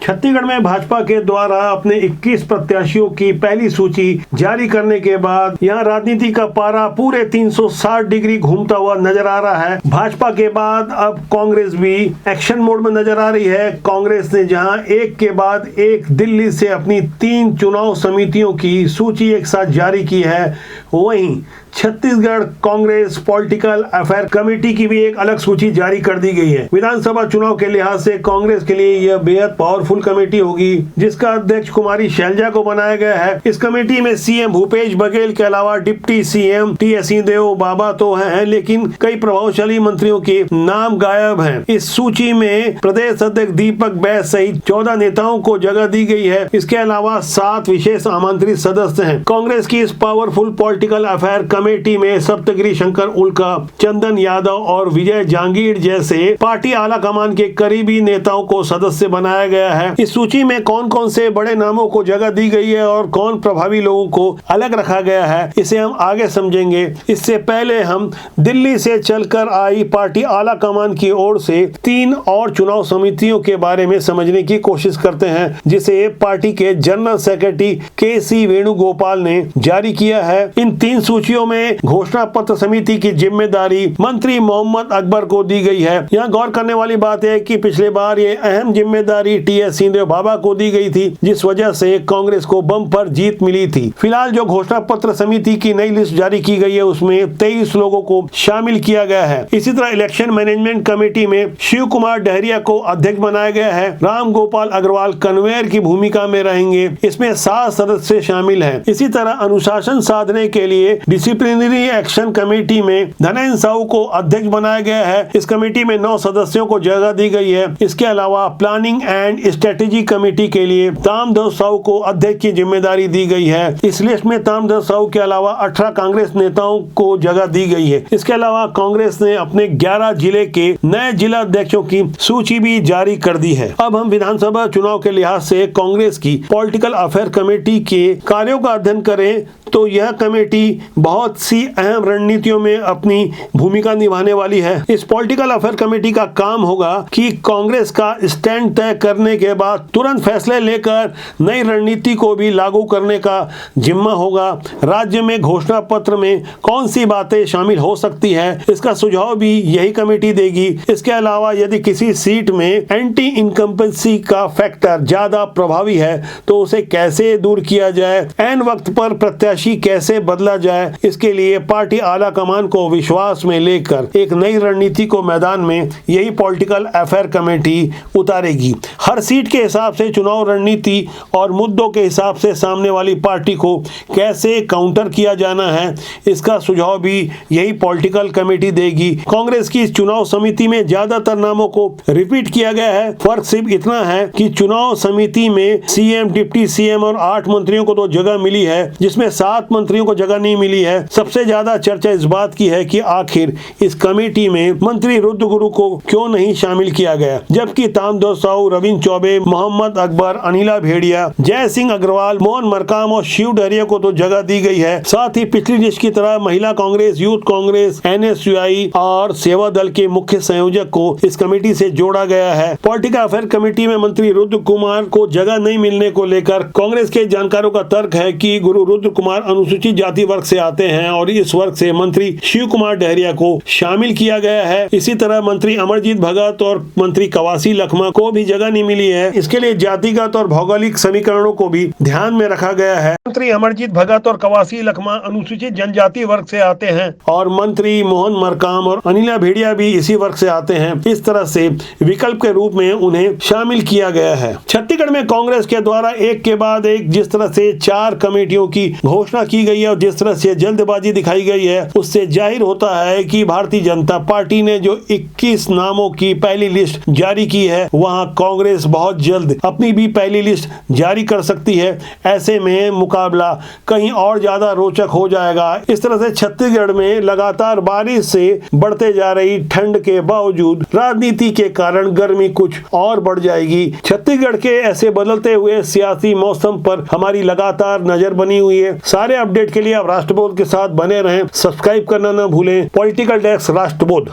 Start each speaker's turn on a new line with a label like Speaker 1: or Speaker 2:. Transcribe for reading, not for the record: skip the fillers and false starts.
Speaker 1: छत्तीसगढ़ में भाजपा के द्वारा अपने 21 प्रत्याशियों की पहली सूची जारी करने के बाद यहां राजनीति का पारा पूरे 360 डिग्री घूमता हुआ नजर आ रहा है। भाजपा के बाद अब कांग्रेस भी एक्शन मोड में नजर आ रही है। कांग्रेस ने जहां एक के बाद एक दिल्ली से अपनी 3 चुनाव समितियों की सूची एक साथ जारी की है, वहीं Chhattisgarh Congress political affair committee की भी एक अलग सूची जारी कर दी गई है। विधानसभा चुनाव के लिहाज से कांग्रेस के लिए यह बेहद पावरफुल कमेटी होगी, जिसका अध्यक्ष कुमारी शैलजा को बनाया गया है। इस कमेटी में सीएम भूपेश बघेल के अलावा डिप्टी सीएम टी.एस. सिंहदेव बाबा तो हैं, लेकिन कई प्रभावशाली मंत्रियों के नाम गायब हैं। इस सूची में प्रदेश अध्यक्ष दीपक बैस सहित 14 नेताओं को जगह दी गई है। इसके अलावा 7 विशेष आमंत्रित सदस्य हैं। कांग्रेस की इस पावरफुल पॉलिटिकल अफेयर कमेटी में सप्तगिरी शंकर उल्का, चंदन यादव और विजय जांगीर जैसे पार्टी आला कमान के करीबी नेताओं को सदस्य बनाया गया है। इस सूची में कौन कौन से बड़े नामों को जगह दी गई है और कौन प्रभावी लोगों को अलग रखा गया है, इसे हम आगे समझेंगे। इससे पहले हम दिल्ली से चलकर आई पार्टी आला कमान की ओर से 3 और चुनाव समितियों के बारे में समझने की कोशिश करते हैं, जिसे पार्टी के जनरल सेक्रेटरी के.सी. वेणुगोपाल ने जारी किया है। इन 3 सूचियों में घोषणा पत्र समिति की जिम्मेदारी मंत्री मोहम्मद अकबर को दी गई है। यहाँ गौर करने वाली बात है कि पिछले बार ये अहम जिम्मेदारी टी.एस. सिंहदेव बाबा को दी गई थी, जिस वजह से कांग्रेस को बम्पर जीत मिली थी। फिलहाल जो घोषणा पत्र समिति की नई लिस्ट जारी की गई है, उसमें 23 लोगों को शामिल किया गया है। इसी तरह इलेक्शन मैनेजमेंट कमेटी में शिव कुमार डहरिया को अध्यक्ष बनाया गया है। राम गोपाल अग्रवाल कन्वेयर की भूमिका में रहेंगे। इसमें 7 सदस्य शामिल हैं। इसी तरह अनुशासन साधने के लिए डिसिप्लिनरी एक्शन कमेटी में धनेन्द्र साहू को अध्यक्ष बनाया गया है। इस कमेटी में 9 सदस्यों को जगह दी गई है। इसके अलावा प्लानिंग एंड स्ट्रेटेजी कमेटी के लिए ताम्रध्वज साहू को अध्यक्ष की जिम्मेदारी दी गई है। इस लिस्ट में ताम्रध्वज साहू के अलावा 18 कांग्रेस नेताओं को जगह दी गई है। इसके अलावा कांग्रेस ने अपने 11 जिले के नए जिला अध्यक्षों की सूची भी जारी कर दी है। अब हम विधानसभा चुनाव के लिहाज से कांग्रेस की पॉलिटिकल अफेयर कमेटी के कार्यों का अध्ययन करें तो यह कमेटी बहुत सी अहम रणनीतियों में अपनी भूमिका निभाने वाली है। इस पॉलिटिकल अफेयर कमेटी का काम होगा कि कांग्रेस का स्टैंड तय करने के बाद तुरंत फैसले लेकर नई रणनीति को भी लागू करने का जिम्मा होगा। राज्य में घोषणा पत्र में कौन सी बातें शामिल हो सकती है, इसका सुझाव भी यही कमेटी देगी। इसके अलावा यदि किसी सीट में एंटी इनकम्बेंसी का फैक्टर ज्यादा प्रभावी है तो उसे कैसे दूर किया जाए, ऐन वक्त पर प्रत्याशी कैसे बदला जाए, इसके लिए पार्टी आला कमान को विश्वास में लेकर एक नई रणनीति को मैदान में यही पॉलिटिकल अफेयर कमेटी उतारेगी। हर सीट के हिसाब से चुनाव रणनीति और मुद्दों के हिसाब से सामने वाली पार्टी को कैसे काउंटर किया जाना है, इसका सुझाव भी यही पॉलिटिकल कमेटी देगी। कांग्रेस की चुनाव समिति में ज्यादातर नामों को रिपीट किया गया है। फर्क सिर्फ इतना है कि चुनाव समिति में सीएम, डिप्टी सीएम और 8 मंत्रियों को तो जगह मिली है, जिसमें 7 मंत्रियों को जगह नहीं मिली है। सबसे ज्यादा चर्चा इस बात की है कि आखिर इस कमेटी में मंत्री रुद्रगुरु को क्यों नहीं शामिल किया गया, जबकि ताम्रध्वज साहू, रविंद्र चौबे, मोहम्मद अकबर, अनिला भेड़िया, जय सिंह अग्रवाल, मोहन मरकाम और शिव डहरिया को तो जगह दी गई है। साथ ही पिछली लिस्ट की तरह महिला कांग्रेस, यूथ कांग्रेस, एनएसयूआई और सेवा दल के मुख्य संयोजक को इस कमेटी से जोड़ा गया है। पॉलिटिकल अफेयर कमेटी में मंत्री रुद्र कुमार को जगह नहीं मिलने को लेकर कांग्रेस के जानकारों का तर्क है कि गुरु रुद्र कुमार अनुसूचित जाति वर्ग से आते हैं और इस वर्ग से मंत्री शिव कुमार डहरिया को शामिल किया गया है। इसी तरह मंत्री अमरजीत भगत और मंत्री कवासी लखमा को भी जगह नहीं मिली है। इसके लिए जातिगत और भौगोलिक समीकरणों को भी ध्यान में रखा गया है। मंत्री अमरजीत भगत और कवासी लखमा अनुसूचित जनजाति वर्ग से आते हैं और मंत्री मोहन मरकाम और अनिला भेड़िया भी इसी वर्ग से आते हैं। इस तरह से विकल्प के रूप में उन्हें शामिल किया गया है। छत्तीसगढ़ में कांग्रेस के द्वारा एक के बाद एक जिस तरह से 4 कमेटियों की घोषणा की गई है और जिस तरह से जल्दबाजी दिखाई गई है, उससे जाहिर होता है कि भारतीय जनता पार्टी ने जो 21 नामों की पहली लिस्ट जारी की है, वहां कांग्रेस बहुत जल्द अपनी भी पहली लिस्ट जारी कर सकती है। ऐसे में मुकाबला कहीं और ज्यादा रोचक हो जाएगा। इस तरह से छत्तीसगढ़ में लगातार बारिश से बढ़ते जा रही ठंड के बावजूद राजनीति के कारण गर्मी कुछ और बढ़ जाएगी। छत्तीसगढ़ के ऐसे बदलते हुए सियासी मौसम पर हमारी लगातार नजर बनी हुई है। सारे अपडेट के लिए आप राष्ट्रबोध के साथ बने रहें। सब्सक्राइब करना न भूलें। Political desk राष्ट्रबोध।